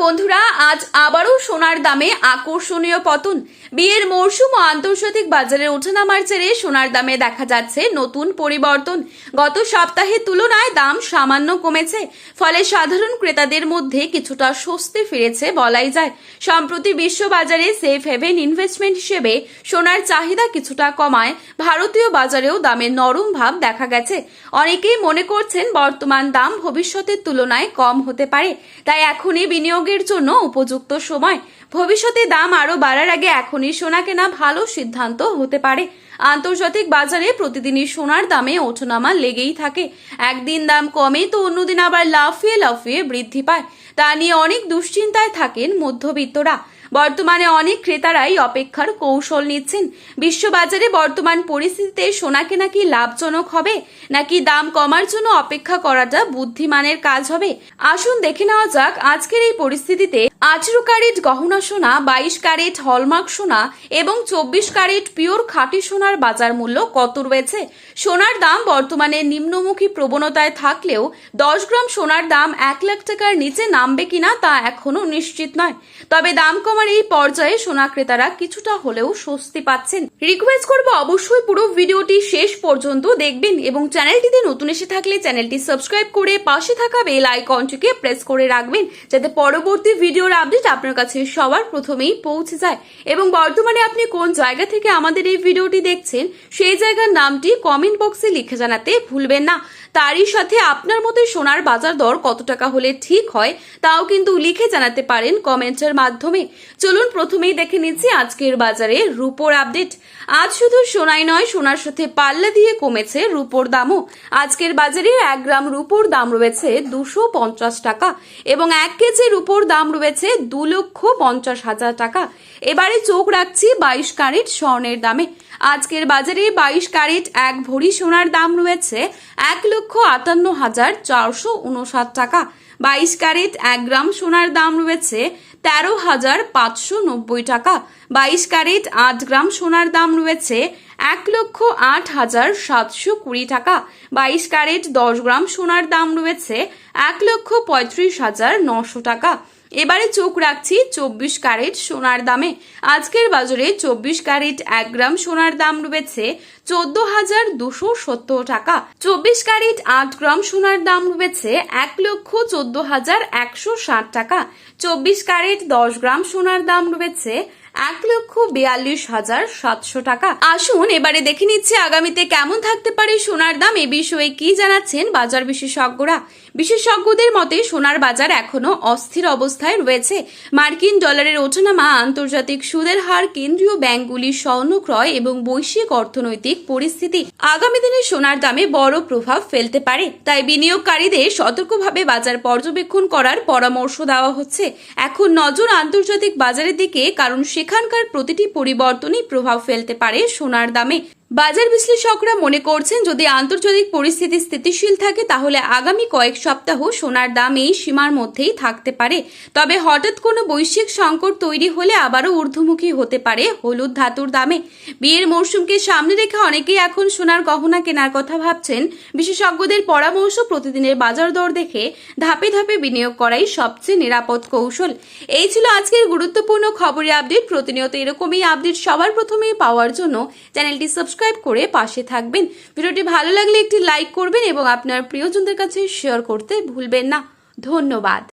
বন্ধুরা, আজ আবারও সোনার দামে আকর্ষণীয় পতন। বিয়ের মরশুম ও আন্তর্জাতিক বাজারে ওঠানামার জেরে সোনার দামে দেখা যাচ্ছে নতুন পরিবর্তন। গত সপ্তাহের তুলনায় দাম সামান্য কমেছে, ফলে সাধারণ ক্রেতাদের মধ্যে কিছুটা স্বস্তি ফিরেছে বলাই যায়। সম্প্রতি বিশ্ববাজারে সেফ হেভেন ইনভেস্টমেন্ট হিসেবে সোনার চাহিদা কিছুটা কমায় ভারতীয় বাজারেও দামের নরম ভাব দেখা গেছে। অনেকেই মনে করছেন বর্তমান দাম ভবিষ্যতের তুলনায় কম হতে পারে, তাই এখনই বিনিয়োগের জন্য উপযুক্ত সময়। ভবিষ্যতে দাম আরো বাড়ার আগে এখনই সোনা কেনা ভালো সিদ্ধান্ত হতে পারে। আন্তর্জাতিক বাজারে প্রতিদিনই সোনার দামে ওঠানামা লেগেই থাকে। একদিন দাম কমে তো অন্যদিন আবার লাফিয়ে লাফিয়ে বৃদ্ধি পায়। তা নিয়ে অনেক দুশ্চিন্তায় থাকেন মধ্যবিত্তরা। বর্তমানে অনেক ক্রেতারাই অপেক্ষার কৌশল নিচ্ছেন। বিশ্ববাজারে বর্তমান পরিস্থিতিতে সোনা কেনা কি লাভজনক হবে, নাকি দাম কমার জন্য অপেক্ষা করাটা বুদ্ধিমানের কাজ হবে? আসুন দেখে নেওয়া যাক আজকের এই পরিস্থিতিতে 18 ক্যারেট গহনা সোনা, 22 ক্যারেট হলমার্ক সোনা এবং 24 ক্যারেট পিওর খাঁটি সোনার বাজার মূল্য কত রয়েছে। সোনার দাম বর্তমানে নিম্নমুখী প্রবণতায় থাকলেও 10 গ্রাম সোনার দাম 1 লাখ টাকার নিচে নামবে কিনা তা এখনো নিশ্চিত নয়। তবে দাম কমার এই পর্যায়ে সোনা ক্রেতারা কিছুটা হলেও স্বস্তি পাচ্ছেন। রিকোয়েস্ট করব অবশ্যই পুরো ভিডিওটি শেষ পর্যন্ত দেখবেন এবং চ্যানেলটিতে নতুন এসে থাকলে চ্যানেলটি সাবস্ক্রাইব করে পাশে থাকা বেল আইকনটিকে প্রেস করে রাখবেন, যাতে পরবর্তী ভিডিওর আপডেট আপনার কাছে সবার প্রথমেই পৌঁছে যায়। এবং বর্তমানে আপনি কোন জায়গা থেকে আমাদের এই ভিডিওটি দেখছেন সেই জায়গার নামটি কমেন্ট বক্সে লিখে জানাতে ভুলবেন না। তারই সাথে আপনার মতে সোনার বাজার দর কত টাকা হলে ঠিক হয় তাও কিন্তু লিখে জানাতে পারেন কমেন্টের মাধ্যমে। চলুন প্রথমেই দেখে নিচ্ছি আজকের বাজারে রূপোর আপডেট। আজ শুধু সোনাই নয়, সোনার সাথে পাল্লা দিয়ে কমেছে রূপোর দামও। আজকের বাজারে 1 গ্রাম রূপোর দাম রয়েছে 250 টাকা এবং 1 কেজি রূপোর দাম রয়েছে 2,50,000 টাকা। এবারে চোখ রাখছি 22 ক্যারেট স্বর্ণের দামে। আজকের বাজারে 22 ক্যারেট 1 ভরি সোনার দাম রয়েছে 1,58,459 টাকা। 22 ক্যারেট 1 গ্রাম সোনার দাম রয়েছে 13,590 টাকা। 22 ক্যারেট 8 গ্রাম সোনার দাম রয়েছে 1,08,720 টাকা। 22 ক্যারেট 10 গ্রাম সোনার দাম রয়েছে 1,35,900 টাকা। এবারে চোখ রাখছি 24 ক্যারেট সোনার দামে। আজকের বাজারে 24 ক্যারেট 1 গ্রাম সোনার দাম রয়েছে 14,270 টাকা। 24 ক্যারেট 8 গ্রাম সোনার দাম রয়েছে 1,14,160 টাকা। 24 ক্যারেট 10 গ্রাম সোনার দাম রয়েছে 1,42,700 টাকা। আসুন এবারে দেখে নিচ্ছি আগামীতে কেমন থাকতে পারে সোনার দাম। এ বিষয়ে কি জানাচ্ছেন বাজার বিশেষজ্ঞরা। বিশেষজ্ঞদের মতে সোনার বাজার এখনো অস্থির অবস্থায় রয়েছে। মার্কিন ডলারের ওঠানামা, আন্তর্জাতিক সুদের হার, কেন্দ্রীয় ব্যাংকগুলির স্বর্ণ ক্রয় এবং বৈশ্বিক অর্থনৈতিক পরিস্থিতি আগামী দিনে সোনার দামে বড় প্রভাব ফেলতে পারে। তাই বিনিয়োগকারীদের সতর্কভাবে বাজার পর্যবেক্ষণ করার পরামর্শ দেওয়া হচ্ছে। এখন নজর আন্তর্জাতিক বাজারের দিকে, কারণ সেখানকার প্রতিটি পরিবর্তনই প্রভাব ফেলতে পারে সোনার দামে। বাজার বিশ্লেষকরা মনে করছেন যদি আন্তর্জাতিক পরিস্থিতি স্থিতিশীল থাকে তাহলে আগামী কয়েক সপ্তাহ সোনার দাম এই সীমার মধ্যেই থাকতে পারে। তবে হঠাৎ কোনো বৈশ্বিক সংকট তৈরি হলে আবারও ঊর্ধ্বমুখী হতে পারে হলুদ ধাতুর দামে। বিয়ের মরশুমকে সামনে রেখে অনেকেই এখন সোনার গহনা কেনার কথা ভাবছেন। বিশেষজ্ঞদের পরামর্শ প্রতিদিনের বাজার দর দেখে ধাপে ধাপে বিনিয়োগ করাই সবচেয়ে নিরাপদ কৌশল। এই ছিল আজকের গুরুত্বপূর্ণ খবরের আপডেট। প্রতিনিয়ত এরকমই আপডেট সবার প্রথমেই পাওয়ার জন্য চ্যানেলটি সাবস্ক্রাইব করে পাশে থাকবেন। ভিডিওটি ভালো লাগলে একটি লাইক করবেন এবং আপনার প্রিয়জনদের কাছে শেয়ার করতে ভুলবেন না। ধন্যবাদ।